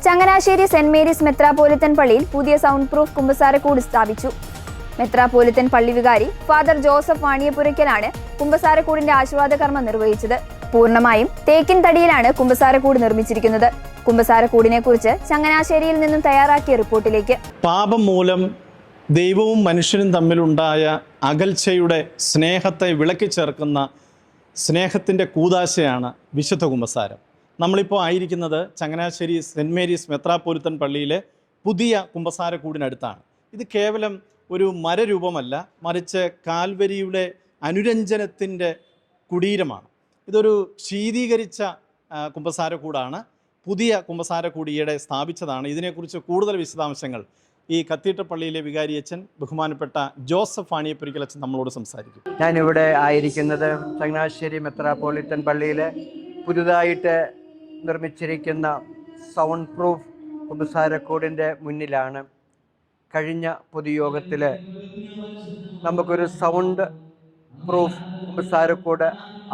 Changanassery saint Mary's മെത്രാപ്പോലിത്തൻ പള്ളിയിൽ പുതിയ sound proof കുമ്പസാരക്കൂട് സ്ഥാപിച്ചു. മെത്രാപ്പോലിത്തൻ പള്ളി വികാരി ഫാദർ ജോസഫ് വാണിയപുരയ്ക്കലാണ് കുമ്പസാരക്കൂടിന്റെ ആശീർവാദ കർമ്മം നിർവഹിച്ചത്. പൂർണ്ണമായും തേക്കിൻ തടിയിലാണ് കുമ്പസാരക്കൂട് നിർമ്മിച്ചിരിക്കുന്നത്. കുമ്പസാരക്കൂടിനെ കുറിച്ച് ചങ്ങനാശ്ശേരിയിൽ നിന്നും തയ്യാറാക്കിയ റിപ്പോർട്ടിലേക്ക്. പാപം മൂലം ദൈവവും മനുഷ്യനും തമ്മിലുണ്ടായ അകൽച്ചയുടെ സ്നേഹത്തെ വിളക്കി ചേർക്കുന്ന സ്നേഹത്തിൻ്റെ കൂദാശയാണ് വിശുദ്ധ കുമ്പസാരം. നമ്മളിപ്പോൾ ആയിരിക്കുന്നത് ചങ്ങനാശ്ശേരി സെൻറ്റ് മേരീസ് മെത്രാപ്പോലിത്തൻ പള്ളിയിലെ പുതിയ കുമ്പസാരക്കൂടിനടുത്താണ്. ഇത് കേവലം ഒരു മരരൂപമല്ല, മറിച്ച് കാൽവരിയുടെ അനുരഞ്ജനത്തിൻ്റെ കുടീരമാണ്. ഇതൊരു ശീതീകരിച്ച കുമ്പസാരക്കൂടാണ്. പുതിയ കുമ്പസാരക്കൂട് ഈയിടെ സ്ഥാപിച്ചതാണ്. ഇതിനെക്കുറിച്ച് കൂടുതൽ വിശദാംശങ്ങൾ ഈ കത്തീഡ്രൽ പള്ളിയിലെ വികാരിയച്ഛൻ ബഹുമാനപ്പെട്ട ജോസഫ് വാണിയപുരയ്ക്കൽ അച്ഛൻ നമ്മളോട് സംസാരിക്കും. ഞാനിവിടെ ആയിരിക്കുന്നത് ചങ്ങനാശ്ശേരി മെത്രാപ്പോലിത്തൻ പള്ളിയിലെ പുതുതായിട്ട് നിർമ്മിച്ചിരിക്കുന്ന സൗണ്ട് പ്രൂഫ് കുമ്പസാരക്കൂടിൻ്റെ മുന്നിലാണ്. കഴിഞ്ഞ പൊതുയോഗത്തിൽ നമുക്കൊരു സൗണ്ട് പ്രൂഫ് കുമ്പസാരക്കൂട്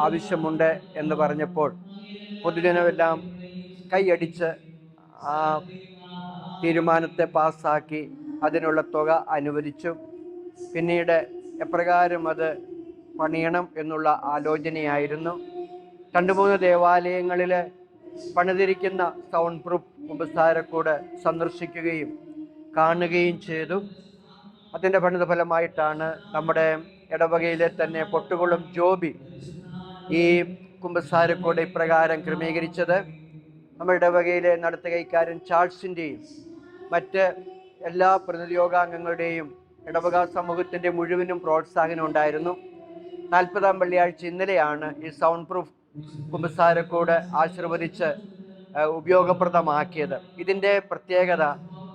ആവശ്യമുണ്ട് എന്ന് പറഞ്ഞപ്പോൾ പൊതുജനമെല്ലാം കൈയടിച്ച് ആ തീരുമാനത്തെ പാസ്സാക്കി അതിനുള്ള തുക അനുവദിച്ചു. പിന്നീട് എപ്രകാരം അത് പണിയണം എന്നുള്ള ആലോചനയായിരുന്നു. 2-3 ദേവാലയങ്ങളിൽ പണിതിരിക്കുന്ന സൗണ്ട് പ്രൂഫ് കുമ്പസാരക്കൂട് സന്ദർശിക്കുകയും കാണുകയും ചെയ്തു. അതിൻ്റെ ഫലമായിട്ടാണ് നമ്മുടെ ഇടവകയിലെ തന്നെ പൊട്ടുകുളം ജോബി ഈ കുമ്പസാരക്കൂട് ഇപ്രകാരം ക്രമീകരിച്ചത്. നമ്മുടെ ഇടവകയിലെ നടത്തുകൈക്കാരൻ ചാൾസിൻ്റെയും മറ്റ് എല്ലാ പ്രതിനിധിയോഗാംഗങ്ങളുടെയും ഇടവക സമൂഹത്തിൻ്റെ മുഴുവനും പ്രോത്സാഹനം ഉണ്ടായിരുന്നു. 40-ാം വെള്ളിയാഴ്ച ഇന്നലെയാണ് ഈ സൗണ്ട് പ്രൂഫ് കുമ്പസാരക്കൂട് ആശീർവദിച്ച് ഉപയോഗപ്രദമാക്കിയത്. ഇതിൻ്റെ പ്രത്യേകത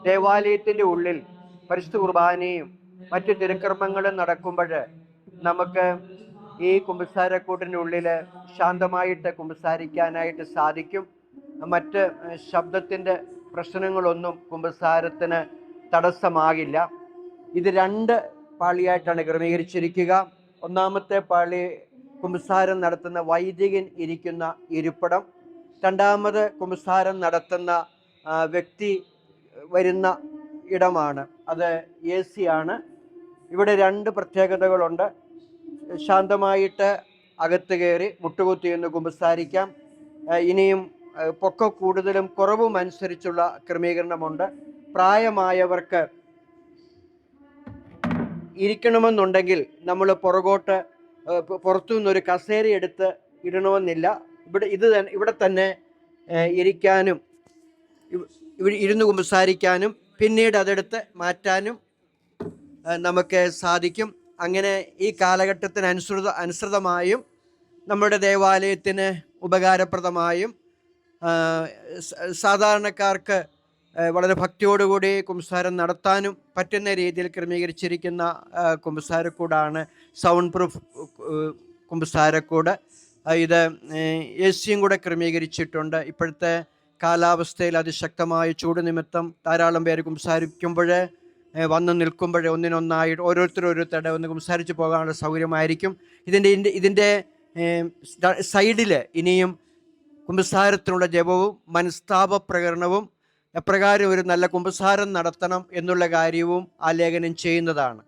ദേവാലയത്തിൻ്റെ ഉള്ളിൽ പരിശുദ്ധ കുർബാനയും മറ്റു തിരുക്കർമ്മങ്ങളും നടക്കുമ്പോൾ നമുക്ക് ഈ കുമ്പസാരക്കൂട്ടിൻ്റെ ഉള്ളിൽ ശാന്തമായിട്ട് കുമ്പസാരിക്കാനായിട്ട് സാധിക്കും. മറ്റ് ശബ്ദത്തിൻ്റെ പ്രശ്നങ്ങളൊന്നും കുമ്പസാരത്തിന് തടസ്സമാകില്ല. ഇത് 2 പാളിയായിട്ടാണ് ക്രമീകരിച്ചിരിക്കുക. ഒന്നാമത്തെ പാളി കുമ്പസാരം നടത്തുന്ന വൈദികൻ ഇരിക്കുന്ന ഇരിപ്പിടം, 2ാമത് കുമ്പസാരം നടത്തുന്ന വ്യക്തി വരുന്ന ഇടമാണ്. അത് AC ആണ്. ഇവിടെ 2 പ്രത്യേകതകളുണ്ട്. ശാന്തമായിട്ട് അകത്ത് കയറി മുട്ടുകുത്തിയെന്ന് കുമ്പസാരിക്കാം. ഇനിയും പൊക്കം കൂടുതലും കുറവും അനുസരിച്ചുള്ള ക്രമീകരണമുണ്ട്. പ്രായമായവർക്ക് ഇരിക്കണമെന്നുണ്ടെങ്കിൽ നമ്മൾ പുറത്തു നിന്നൊരു കസേര എടുത്ത് ഇടണമെന്നില്ല. ഇവിടെ തന്നെ ഇരിക്കാനും ഇരുന്ന് കുമ്പസാരിക്കാനും പിന്നീട് അതെടുത്ത് മാറ്റാനും നമുക്ക് സാധിക്കും. അങ്ങനെ ഈ കാലഘട്ടത്തിന് അനുസൃതമായും നമ്മുടെ ദേവാലയത്തിന് ഉപകാരപ്രദമായും സാധാരണക്കാർക്ക് വളരെ ഭക്തിയോടുകൂടി കുമ്പസാരം നടത്താനും പറ്റുന്ന രീതിയിൽ ക്രമീകരിച്ചിരിക്കുന്ന കുമ്പസാരക്കൂടാണ് സൗണ്ട് പ്രൂഫ് കുമ്പസാരക്കൂട്. ഇത് AC കൂടെ ക്രമീകരിച്ചിട്ടുണ്ട്. ഇപ്പോഴത്തെ കാലാവസ്ഥയിൽ അതിശക്തമായ ചൂട് നിമിത്തം ധാരാളം പേര് കുമ്പസാരിക്കുമ്പോൾ വന്ന് നിൽക്കുമ്പോൾ ഒന്നിനൊന്നായിട്ട് ഓരോരുത്തരുടെ ഒന്ന് കുമ്പസാരിച്ച് പോകാനുള്ള സൗകര്യമായിരിക്കും. ഇതിൻ്റെ സൈഡിൽ ഇനിയും കുമ്പസാരത്തിനുള്ള ജപവും മനസ്താപ പ്രകരണവും എപ്രകാരം ഒരു നല്ല കുമ്പസാരം നടത്തണം എന്നുള്ള കാര്യവും ആലേഖനം ചെയ്യുന്നതാണ്.